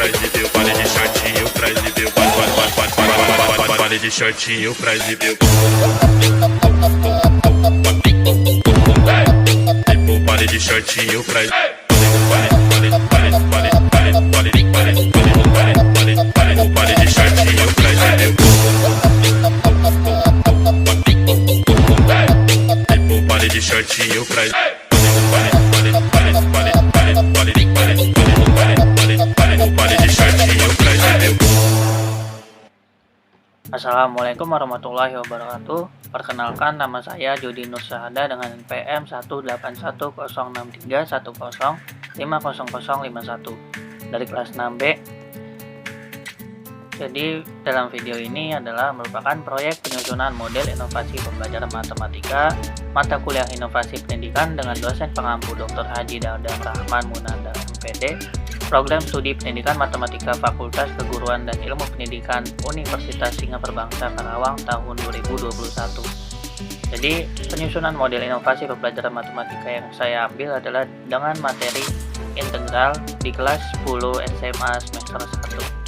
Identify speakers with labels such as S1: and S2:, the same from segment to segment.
S1: pra exibir o baile de shortinho, pra exibir o baile de shortinho, pra exibir o baile de shortinho, pra o baile de shortinho, pra exibir o baile de shortinho, pra
S2: Assalamualaikum warahmatullahi wabarakatuh. Perkenalkan, nama saya Jody Nur Syahada dengan NPM 1810310505051 dari kelas 6B. Jadi dalam video ini adalah merupakan proyek penyusunan model inovasi pembelajaran matematika mata kuliah inovasi pendidikan dengan dosen pengampu Dr. Haji Dadang Rahman Munanda MPD, program studi pendidikan matematika Fakultas Keguruan dan Ilmu Pendidikan Universitas Singapura Bangsa Karawang tahun 2021. Jadi penyusunan model inovasi pembelajaran matematika yang saya ambil adalah dengan materi integral di kelas 10 SMA semester 1.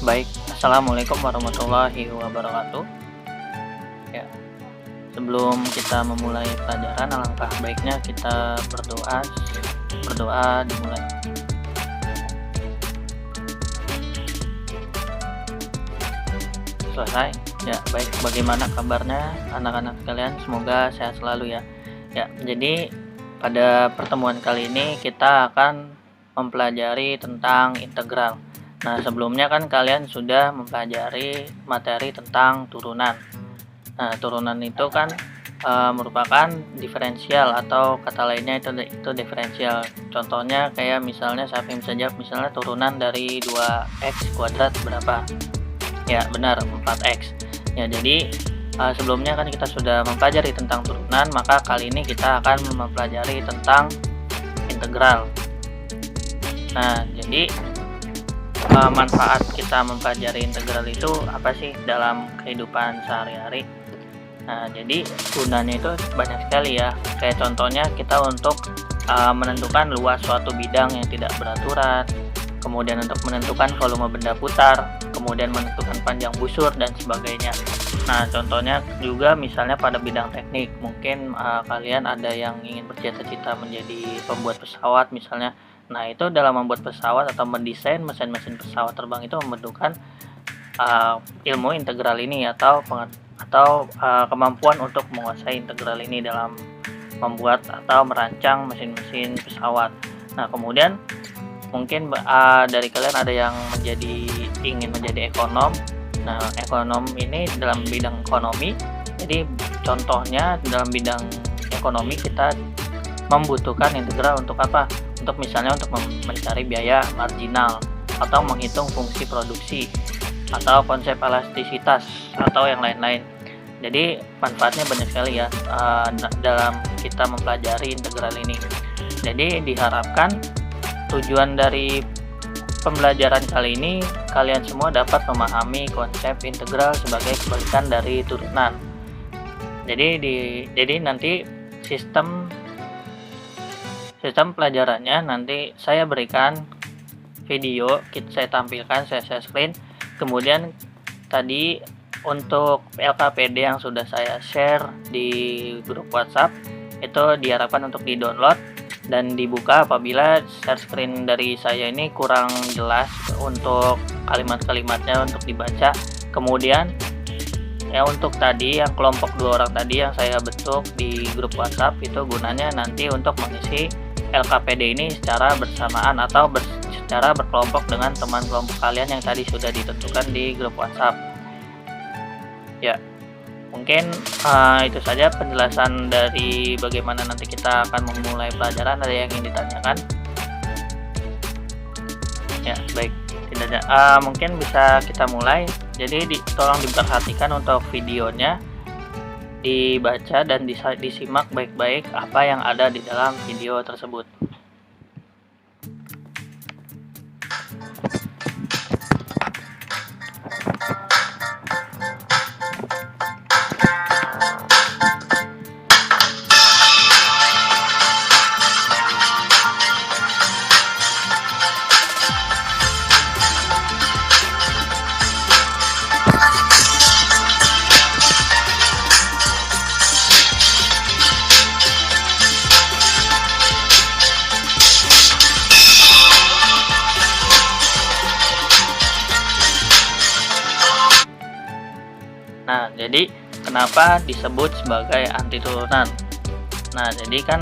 S2: Baik, Assalamualaikum warahmatullahi wabarakatuh. Ya, sebelum kita memulai pelajaran, alangkah baiknya kita berdoa dimulai. Selesai. Ya, baik. Bagaimana kabarnya anak-anak sekalian? Semoga sehat selalu ya. Ya, jadi pada pertemuan kali ini kita akan mempelajari tentang integral. Nah, sebelumnya kan kalian sudah mempelajari materi tentang turunan. Nah, turunan itu kan merupakan diferensial, atau kata lainnya itu diferensial. Contohnya kayak misalnya Syafim saja, misalnya turunan dari 2x kuadrat berapa? Ya, benar, 4x. Ya, jadi sebelumnya kan kita sudah mempelajari tentang turunan, maka kali ini kita akan mempelajari tentang integral. Nah, jadi manfaat kita mempelajari integral itu apa sih dalam kehidupan sehari-hari? Nah, jadi gunanya itu banyak sekali ya. Kayak contohnya kita untuk menentukan luas suatu bidang yang tidak beraturan, kemudian untuk menentukan volume benda putar, kemudian menentukan panjang busur dan sebagainya. Nah, contohnya juga misalnya pada bidang teknik, mungkin kalian ada yang ingin bercita-cita menjadi pembuat pesawat misalnya. Nah, itu dalam membuat pesawat atau mendesain mesin-mesin pesawat terbang itu membutuhkan ilmu integral ini atau kemampuan untuk menguasai integral ini dalam membuat atau merancang mesin-mesin pesawat. Nah, kemudian mungkin dari kalian ada yang ingin menjadi ekonom. Nah, ekonom ini dalam bidang ekonomi. Jadi contohnya dalam bidang ekonomi kita membutuhkan integral untuk apa? Untuk misalnya untuk mencari biaya marginal, atau menghitung fungsi produksi, atau konsep elastisitas, atau yang lain-lain. Jadi manfaatnya banyak sekali ya dalam kita mempelajari integral ini. Jadi diharapkan tujuan dari pembelajaran kali ini kalian semua dapat memahami konsep integral sebagai kebalikan dari turunan. Jadi nanti sistem pelajarannya nanti saya berikan video, saya tampilkan, saya share screen. Kemudian tadi untuk LKPD yang sudah saya share di grup WhatsApp itu diharapkan untuk di-download dan dibuka apabila share screen dari saya ini kurang jelas untuk kalimat-kalimatnya untuk dibaca. Kemudian ya untuk tadi yang kelompok 2 orang tadi yang saya bentuk di grup WhatsApp itu gunanya nanti untuk mengisi LKPD ini secara bersamaan atau secara berkelompok dengan teman kelompok kalian yang tadi sudah ditentukan di grup WhatsApp. Ya, mungkin itu saja penjelasan dari bagaimana nanti kita akan memulai pelajaran. Ada yang ingin ditanyakan? Ya, baik. Tidak ada. Mungkin bisa kita mulai. Jadi tolong diperhatikan untuk videonya, dibaca dan disimak baik-baik apa yang ada di dalam video tersebut. Nah, jadi kenapa disebut sebagai anti turunan? Nah, jadi kan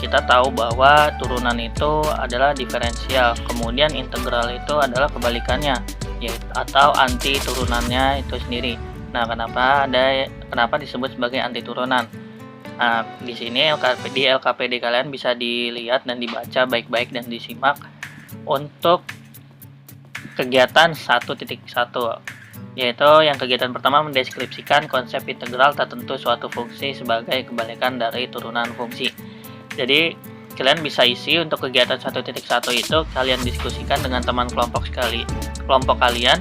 S2: kita tahu bahwa turunan itu adalah diferensial, kemudian integral itu adalah kebalikannya, yaitu atau anti turunannya itu sendiri. Nah, kenapa disebut sebagai anti turunan? Nah, di sini di LKPD kalian bisa dilihat dan dibaca baik-baik dan disimak untuk kegiatan 1.1, yaitu yang kegiatan pertama mendeskripsikan konsep integral tertentu suatu fungsi sebagai kebalikan dari turunan fungsi. Jadi kalian bisa isi untuk kegiatan 1.1 itu kalian diskusikan dengan teman kelompok kalian,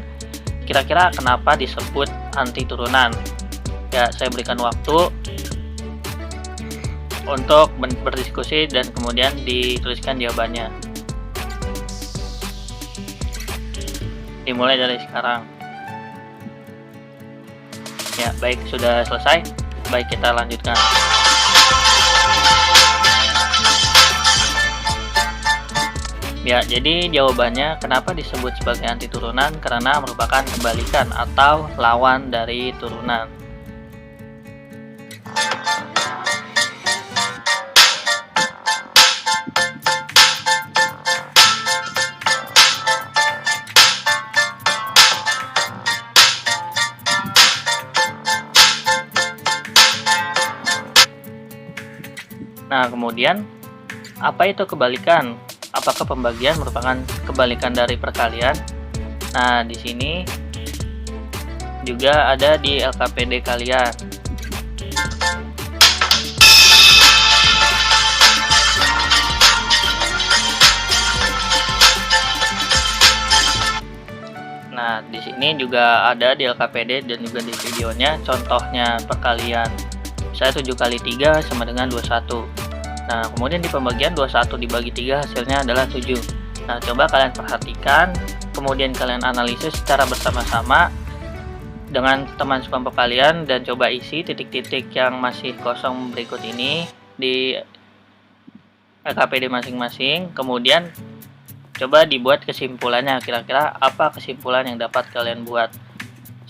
S2: kira-kira kenapa disebut anti turunan. Ya, saya berikan waktu untuk berdiskusi dan kemudian dituliskan jawabannya. Dimulai dari sekarang. Ya, baik, sudah selesai. Baik, kita lanjutkan. Ya, jadi jawabannya kenapa disebut sebagai anti turunan? Karena merupakan kebalikan atau lawan dari turunan. Nah, kemudian apa itu kebalikan? Apakah pembagian merupakan kebalikan dari perkalian? Nah, di sini juga ada di LKPD kalian. Nah, di sini juga ada di LKPD dan juga di videonya contohnya perkalian. Misalnya 7 kali 3 sama dengan 21. Nah, kemudian di pembagian 21 dibagi 3 hasilnya adalah 7. Nah, coba kalian perhatikan, kemudian kalian analisis secara bersama-sama dengan teman sekelompok kalian dan coba isi titik-titik yang masih kosong berikut ini di LKPD masing-masing. Kemudian coba dibuat kesimpulannya, kira-kira apa kesimpulan yang dapat kalian buat.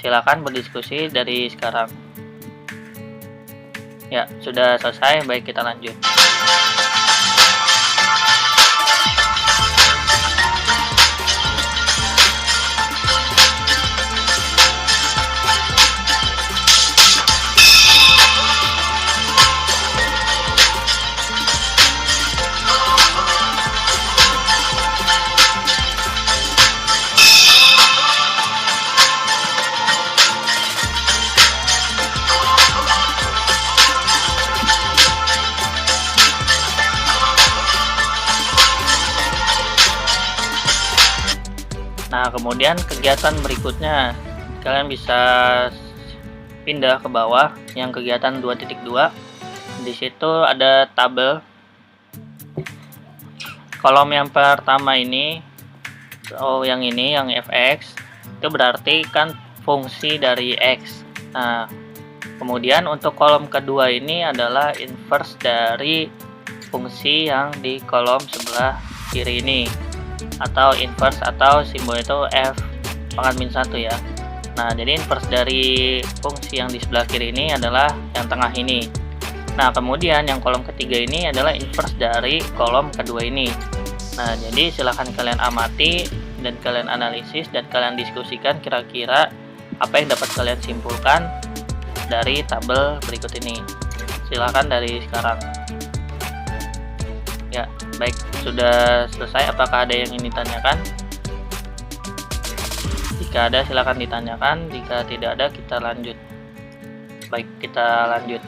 S2: Silakan berdiskusi dari sekarang. Ya, sudah selesai. Baik, kita lanjut. Nah, kemudian kegiatan berikutnya kalian bisa pindah ke bawah yang kegiatan 2.2. Di situ ada tabel. Kolom yang pertama ini, yang ini yang fx, itu berarti kan fungsi dari x. Nah, kemudian untuk kolom kedua ini adalah inverse dari fungsi yang di kolom sebelah kiri ini, atau inverse, atau simbol itu f pangkat min 1 ya. Nah, jadi inverse dari fungsi yang di sebelah kiri ini adalah yang tengah ini. Nah, kemudian yang kolom ketiga ini adalah inverse dari kolom kedua ini. Nah, jadi silahkan kalian amati dan kalian analisis dan kalian diskusikan kira-kira apa yang dapat kalian simpulkan dari tabel berikut ini. Silahkan dari sekarang. Ya, baik, sudah selesai. Apakah ada yang ingin ditanyakan? Jika ada, silahkan ditanyakan. Jika tidak ada, kita lanjut. Baik, kita lanjut.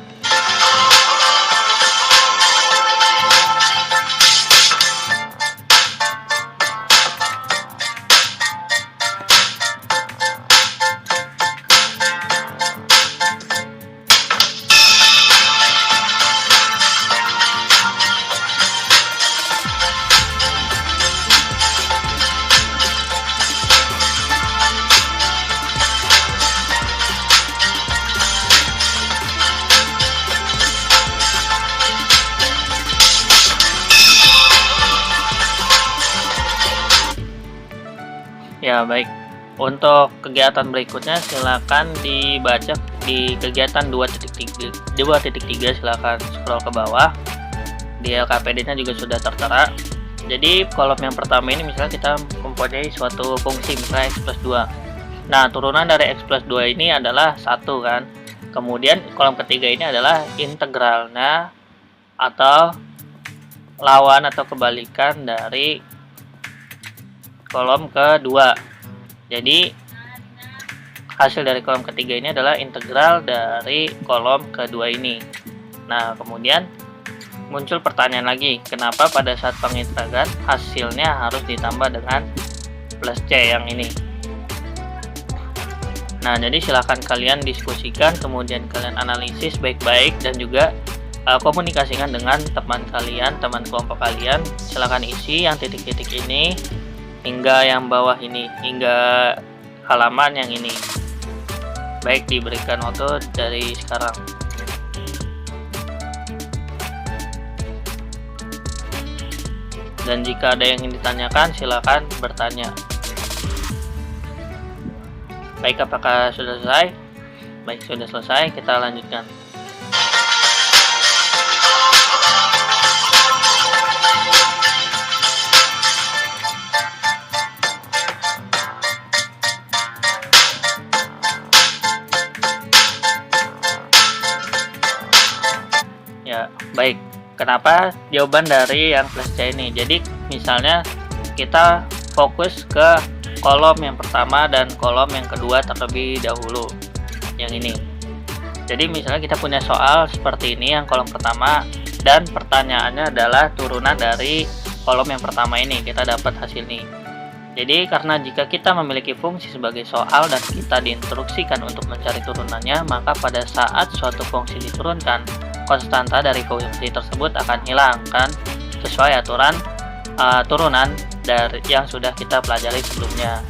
S2: Ya, baik. Untuk kegiatan berikutnya silakan dibaca di kegiatan 2.3 silakan scroll ke bawah. Di LKPD-nya juga sudah tertera. Jadi kolom yang pertama ini misalnya kita mempunyai suatu fungsi misalnya x plus 2. Nah, turunan dari x plus 2 ini adalah 1 kan. Kemudian kolom ketiga ini adalah integralnya atau lawan atau kebalikan dari kolom kedua. Jadi hasil dari kolom ketiga ini adalah integral dari kolom kedua ini. Nah, kemudian muncul pertanyaan lagi, kenapa pada saat pengintegralan hasilnya harus ditambah dengan plus C yang ini? Nah, jadi silahkan kalian diskusikan, kemudian kalian analisis baik-baik dan juga komunikasikan dengan teman kalian, teman kelompok kalian. Silahkan isi yang titik-titik ini hingga yang bawah ini, hingga halaman yang ini. Baik, diberikan waktu dari sekarang. Dan jika ada yang ingin ditanyakan, silakan bertanya. Baik, apakah sudah selesai? Baik, sudah selesai, kita lanjutkan. Ya, baik. Kenapa jawaban dari yang plus C ini? Jadi misalnya kita fokus ke kolom yang pertama dan kolom yang kedua terlebih dahulu, yang ini. Jadi misalnya kita punya soal seperti ini yang kolom pertama dan pertanyaannya adalah turunan dari kolom yang pertama ini, kita dapat hasil ini. Jadi karena jika kita memiliki fungsi sebagai soal dan kita diinstruksikan untuk mencari turunannya, maka pada saat suatu fungsi diturunkan, konstanta dari fungsi tersebut akan hilang kan, sesuai aturan turunan dari yang sudah kita pelajari sebelumnya.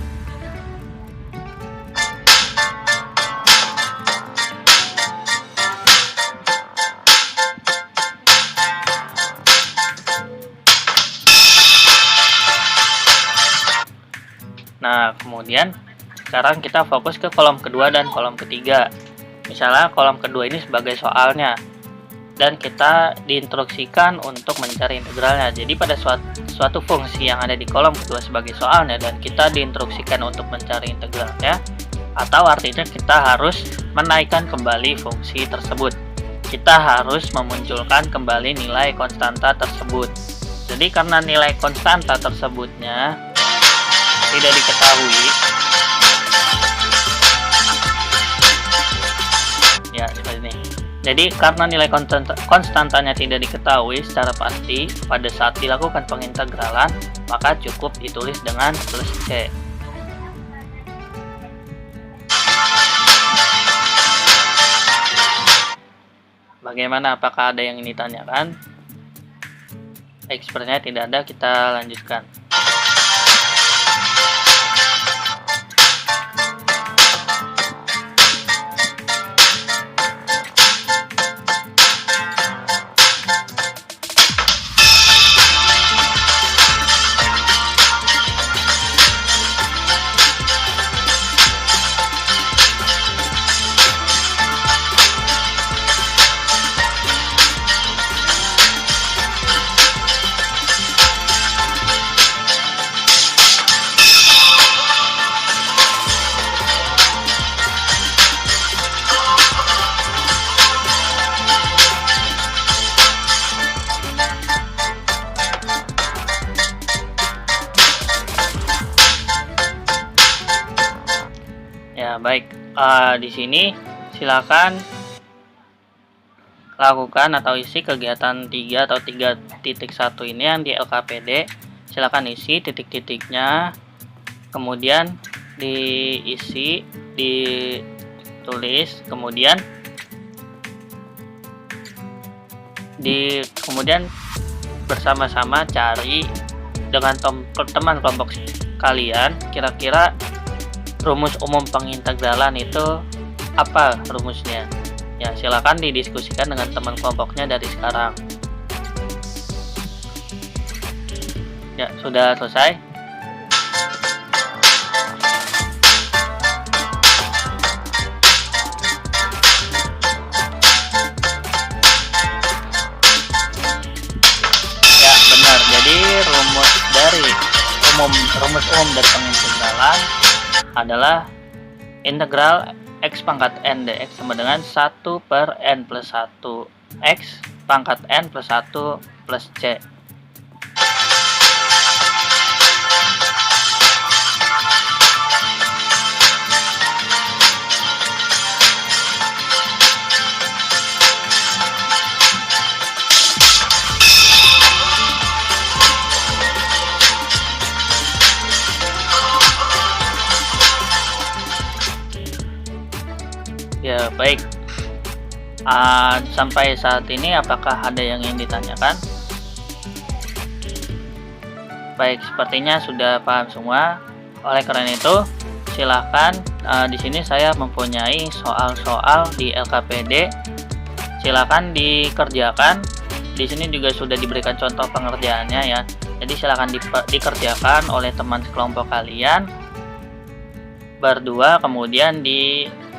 S2: Nah, kemudian sekarang kita fokus ke kolom kedua dan kolom ketiga. Misalnya kolom kedua ini sebagai soalnya dan kita diinstruksikan untuk mencari integralnya. Jadi pada suatu fungsi yang ada di kolom kedua sebagai soalnya dan kita diinstruksikan untuk mencari integralnya, atau artinya kita harus menaikkan kembali fungsi tersebut. Kita harus memunculkan kembali nilai konstanta tersebut. Jadi karena nilai konstanta tersebutnya tidak diketahui, ya seperti ini. Jadi karena nilai konstantanya tidak diketahui secara pasti pada saat dilakukan pengintegralan, maka cukup ditulis dengan plus C. Bagaimana, apakah ada yang ingin ditanyakan? Sepertinya tidak ada, kita lanjutkan. Di sini silakan lakukan atau isi kegiatan 3 atau 3.1 ini yang di LKPD. Silakan isi titik-titiknya, kemudian diisi, ditulis, kemudian bersama-sama cari dengan teman kelompok kalian kira-kira rumus umum pengintegralan itu apa rumusnya. Ya, silakan didiskusikan dengan teman kelompoknya dari sekarang. Ya, sudah selesai. Ya, benar. Jadi rumus umum dari pengintegralan adalah integral x pangkat n dx sama dengan 1 per n plus 1 x pangkat n plus 1 plus c. Ya, baik. Sampai saat ini apakah ada yang ingin ditanyakan? Baik, sepertinya sudah paham semua. Oleh karena itu, silahkan di sini saya mempunyai soal-soal di LKPD. Silahkan dikerjakan. Di sini juga sudah diberikan contoh pengerjaannya ya. Jadi silahkan dikerjakan oleh teman sekelompok kalian berdua, kemudian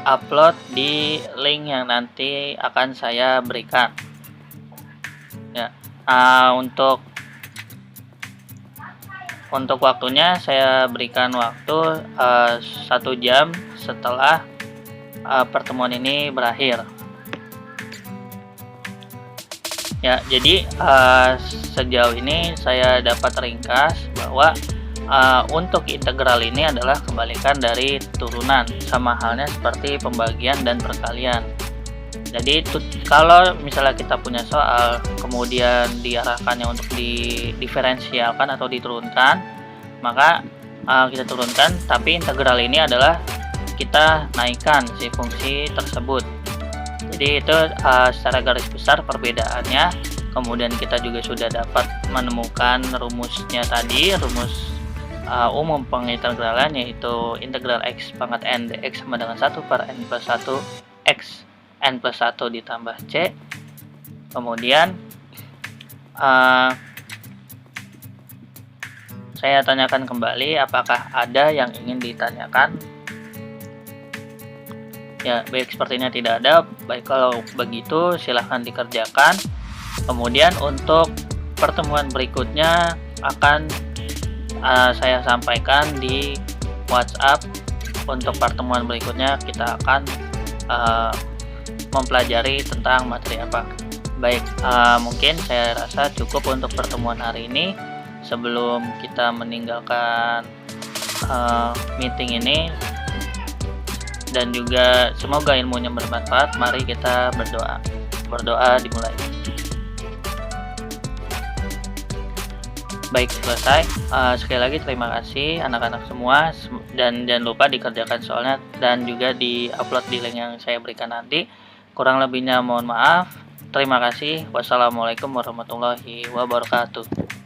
S2: upload di link yang nanti akan saya berikan ya. Untuk waktunya saya berikan waktu 1 jam setelah pertemuan ini berakhir ya. Jadi sejauh ini saya dapat ringkas bahwa untuk integral ini adalah kebalikan dari turunan, sama halnya seperti pembagian dan perkalian. Jadi kalau misalnya kita punya soal kemudian diarahkannya untuk diferensialkan atau diturunkan, maka kita turunkan, tapi integral ini adalah kita naikkan si fungsi tersebut. Jadi itu secara garis besar perbedaannya. Kemudian kita juga sudah dapat menemukan rumusnya tadi, rumus umum pengintegralan, yaitu integral x pangkat n dx sama dengan 1 per n plus 1 x n plus 1 ditambah c. Kemudian saya tanyakan kembali apakah ada yang ingin ditanyakan. Ya, baik, sepertinya tidak ada. Baik, kalau begitu silahkan dikerjakan. Kemudian untuk pertemuan berikutnya akan saya sampaikan di WhatsApp. Untuk pertemuan berikutnya kita akan mempelajari tentang materi apa. Baik, mungkin saya rasa cukup untuk pertemuan hari ini. Sebelum kita meninggalkan meeting ini, dan juga semoga ilmunya bermanfaat, mari kita berdoa dimulai. Baik, selesai. Sekali lagi terima kasih anak-anak semua, dan jangan lupa dikerjakan soalnya dan juga di-upload di link yang saya berikan nanti. Kurang lebihnya mohon maaf. Terima kasih. Wassalamualaikum warahmatullahi wabarakatuh.